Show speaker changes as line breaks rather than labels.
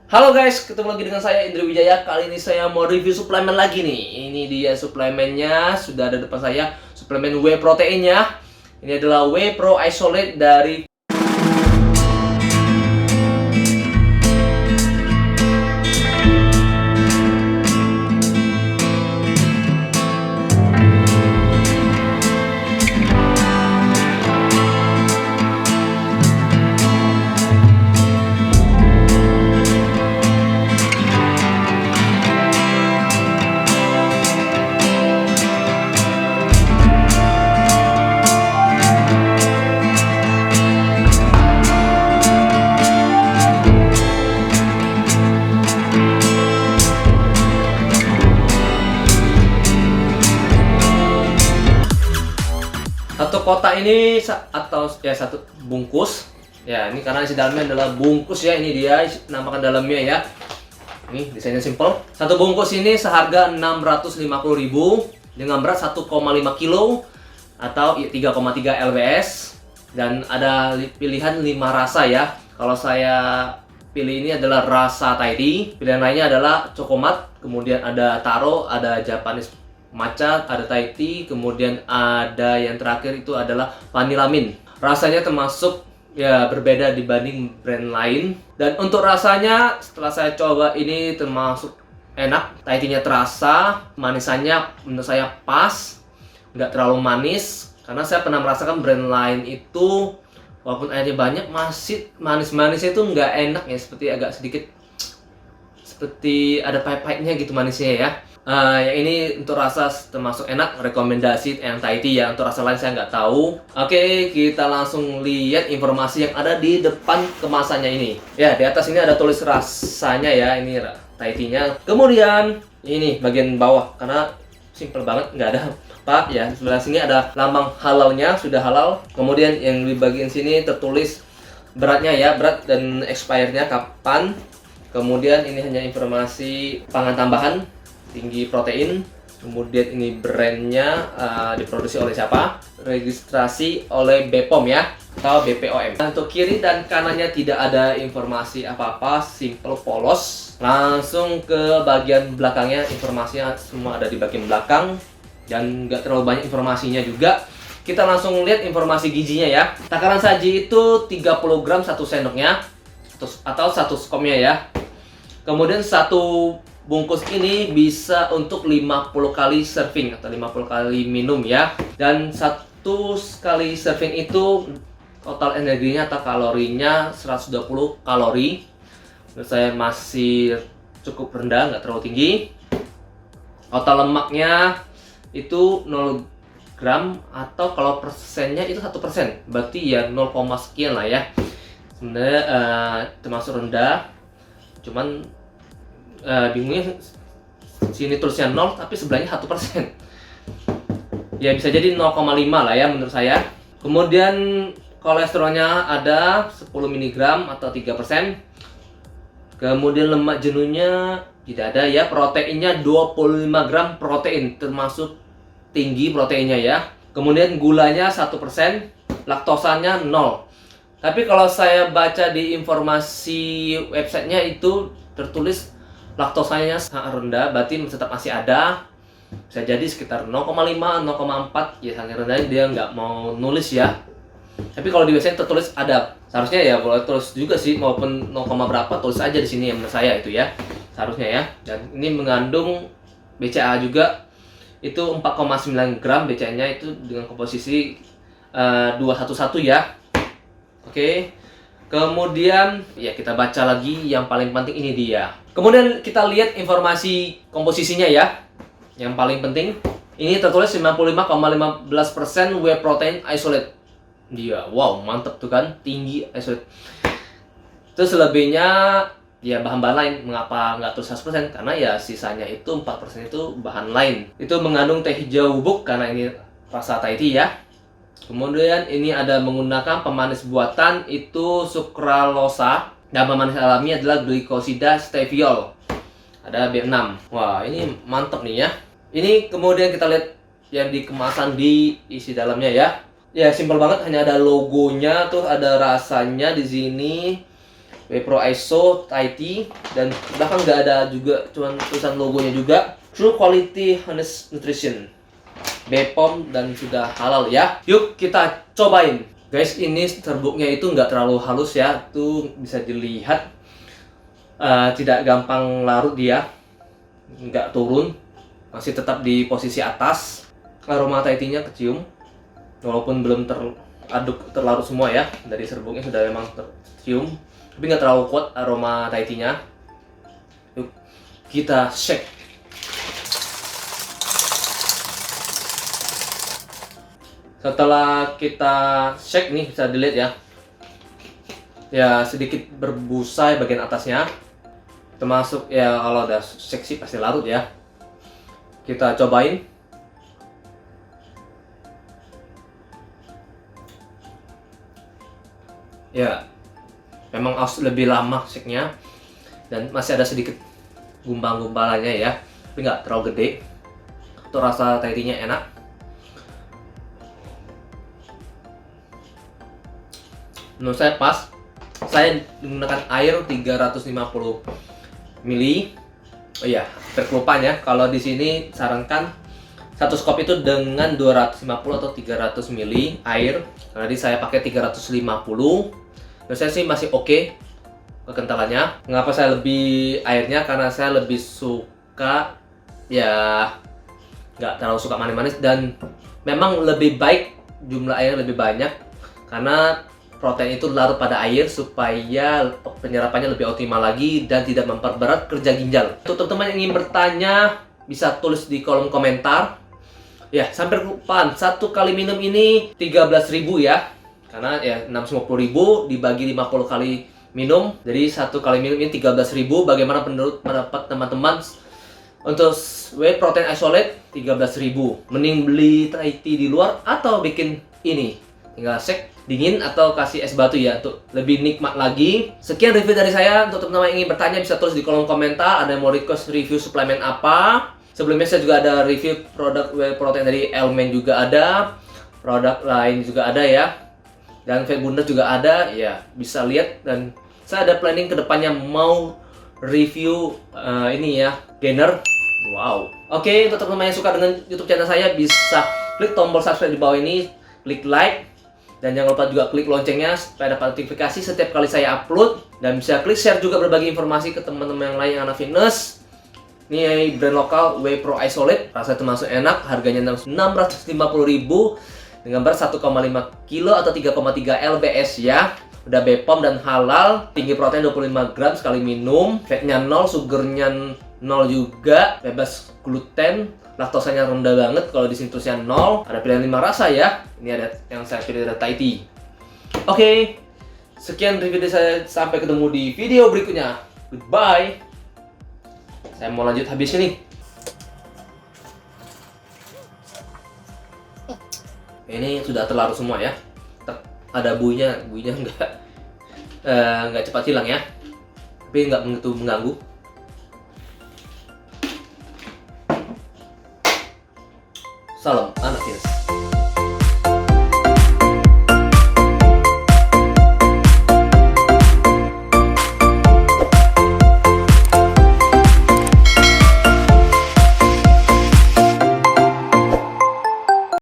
Halo guys, ketemu lagi dengan saya Indri Wijaya. Kali ini saya mau review suplemen lagi nih. Ini dia suplemennya, sudah ada depan saya. Suplemen whey proteinnya. Ini adalah Whey Pro Isolate dari satu kotak ini atau ya satu bungkus. Ya, ini karena isi dalamnya adalah bungkus ya. Ini dia namakan dalamnya ya. Ini desainnya simple. Satu bungkus ini seharga 650.000 dengan berat 1,5 kilo atau 3,3 lbs dan ada pilihan 5 rasa ya. Kalau saya pilih ini adalah rasa Thai tea. Pilihan lainnya adalah Chocomat, kemudian ada Taro, ada Japanese matcha, ada Thai tea, kemudian ada yang terakhir itu adalah vanilla mint. Rasanya termasuk ya berbeda dibanding brand lain. Dan untuk rasanya setelah saya coba ini termasuk enak. Thai tea-nya terasa, manisannya menurut saya pas, nggak terlalu manis. Karena saya pernah merasakan brand lain itu walaupun airnya banyak masih manis-manisnya itu nggak enak ya, seperti agak sedikit seperti ada pahit-pahitnya gitu manisnya ya. Yang ini untuk rasa termasuk enak, rekomendasi yang Thai tea ya. Untuk rasa lain saya nggak tahu. Oke, kita langsung lihat informasi yang ada di depan kemasannya ini. Ya, di atas ini ada tulis rasanya ya, ini Thai tea-nya. Kemudian ini bagian bawah, karena simple banget, nggak ada apa ya. Sebelah sini ada lambang halalnya, sudah halal. Kemudian yang di bagian sini tertulis beratnya ya, berat dan expirednya kapan. Kemudian ini hanya informasi pangan tambahan, tinggi protein, kemudian ini brandnya diproduksi oleh siapa, registrasi oleh BPOM ya, atau BPOM. Untuk kiri dan kanannya tidak ada informasi apa-apa, simple polos. Langsung ke bagian belakangnya, informasinya semua ada di bagian belakang dan nggak terlalu banyak informasinya juga. Kita langsung lihat informasi gizinya ya. Takaran saji itu 30 gram 1 sendoknya atau 1 scoopnya ya. Kemudian satu bungkus ini bisa untuk 50 kali serving atau 50 kali minum ya. Dan satu kali serving itu total energinya atau kalorinya 120 kalori. Menurut saya masih cukup rendah, nggak terlalu tinggi. Total lemaknya itu 0 gram atau kalau persennya itu 1%. Berarti ya 0, sekian lah ya. Sebenarnya termasuk rendah. Cuman bingungnya sini tulisnya 0 tapi sebelahnya 1%. Ya bisa jadi 0,5 lah ya menurut saya. Kemudian kolesterolnya ada 10 mg atau 3%. Kemudian lemak jenuhnya tidak ada ya. Proteinnya 25 gram protein, termasuk tinggi proteinnya ya. Kemudian gulanya 1%, laktosanya 0. Tapi kalau saya baca di informasi websitenya itu tertulis laktosanya sangat rendah, berarti tetap masih ada. Bisa jadi sekitar 0,5, 0,4 ya, sangat rendah, dia nggak mau nulis ya. Tapi kalau di website tertulis ada. Seharusnya ya boleh tulis juga sih, maupun 0, berapa tulis aja di sini yang menurut saya itu ya. Seharusnya ya. Dan ini mengandung BCA juga. Itu 4,9 gram BCA-nya itu dengan komposisi 211 ya. Oke. Kemudian ya kita baca lagi yang paling penting, ini dia. Kemudian kita lihat informasi komposisinya ya. Yang paling penting ini tertulis 95,15% whey protein isolate. Dia wow, mantep tuh kan, tinggi isolate. Terus selebihnya ya bahan-bahan lain. Mengapa nggak tulis 100%? Karena ya sisanya itu 4% itu bahan lain. Itu mengandung teh hijau bubuk karena ini rasa Thai tea ya. Kemudian ini ada menggunakan pemanis buatan itu sukralosa, dan pemanis alami adalah glikosida steviol. Ada B6. Wah, ini mantep nih ya. Ini kemudian kita lihat yang di kemasan di isi dalamnya ya. Ya, simpel banget, hanya ada logonya, terus ada rasanya di sini. Whey Pro ISO Thai tea, dan belakang nggak ada juga, cuman tulisan logonya juga. True Quality Honest Nutrition, BPOM, dan sudah halal ya. Yuk kita cobain. Guys, ini serbuknya itu nggak terlalu halus ya, tuh bisa dilihat. Tidak gampang larut dia, nggak turun, masih tetap di posisi atas. Aroma Thai tea-nya kecium, walaupun belum terlarut semua ya. Dari serbuknya sudah memang tercium, tapi nggak terlalu kuat aroma Thai tea-nya. Yuk kita shake. Setelah kita shake nih, bisa dilihat ya, sedikit berbusa bagian atasnya, termasuk ya kalau udah seksi pasti larut ya. Kita cobain. Ya, memang harus lebih lama shake-nya, dan masih ada sedikit gumpal-gumpalannya ya, tapi nggak terlalu gede. Untuk rasa Thai tea-nya enak. Menurut saya pas. Saya menggunakan air 350 ml. Oh iya, terkelupaan ya. Kalau di sini sarankan satu scoop itu dengan 250 atau 300 ml air. Tadi saya pakai 350. Menurut saya sih masih oke kekentalannya. Mengapa saya lebih airnya? Karena saya lebih suka ya nggak terlalu suka manis-manis, dan memang lebih baik jumlah air lebih banyak karena protein itu larut pada air supaya penyerapannya lebih optimal lagi dan tidak memperberat kerja ginjal. Untuk teman-teman yang ingin bertanya, bisa tulis di kolom komentar. Ya, sampai kelupaan, satu kali minum ini 13.000 ya. Karena ya 650.000 dibagi 50 kali minum. Jadi satu kali minum ini 13.000. Bagaimana menurut pendapat teman-teman? Untuk whey protein isolate 13.000. Mending beli Thai tea di luar atau bikin ini? Tinggal shake dingin atau kasih es batu ya, untuk lebih nikmat lagi. Sekian review dari saya. Untuk teman-teman yang ingin bertanya bisa tulis di kolom komentar. Ada yang mau request review suplemen apa? Sebelumnya saya juga ada review produk whey protein dari Elmen juga ada. Produk lain juga ada ya. Dan Fat Bunda juga ada. Ya, bisa lihat. Dan saya ada planning kedepannya mau review ini ya, gainer. Wow. Oke, untuk teman-teman yang suka dengan YouTube channel saya bisa klik tombol subscribe di bawah ini, klik like, dan jangan lupa juga klik loncengnya supaya dapat notifikasi setiap kali saya upload. Dan bisa klik share juga berbagi informasi ke teman-teman yang lain yang anak fitness. Ini brand lokal Whey Pro Isolate, rasanya termasuk enak, harganya 650.000 dengan berat 1,5 kilo atau 3,3 lbs ya. Udah BPOM dan halal, tinggi protein 25 gram sekali minum, fatnya 0, sugarnya 0 juga, bebas gluten, laktosanya rendah banget. Kalau di sini tulisnya 0, ada pilihan 5 rasa ya. Ini ada yang saya pilih dari Thai tea. Oke, sekian review dari saya, sampai ketemu di video berikutnya. Goodbye. Saya mau lanjut habis ini. Ini sudah terlarut semua ya. Ada buihnya nggak cepat hilang ya, tapi nggak begitu mengganggu. Salam.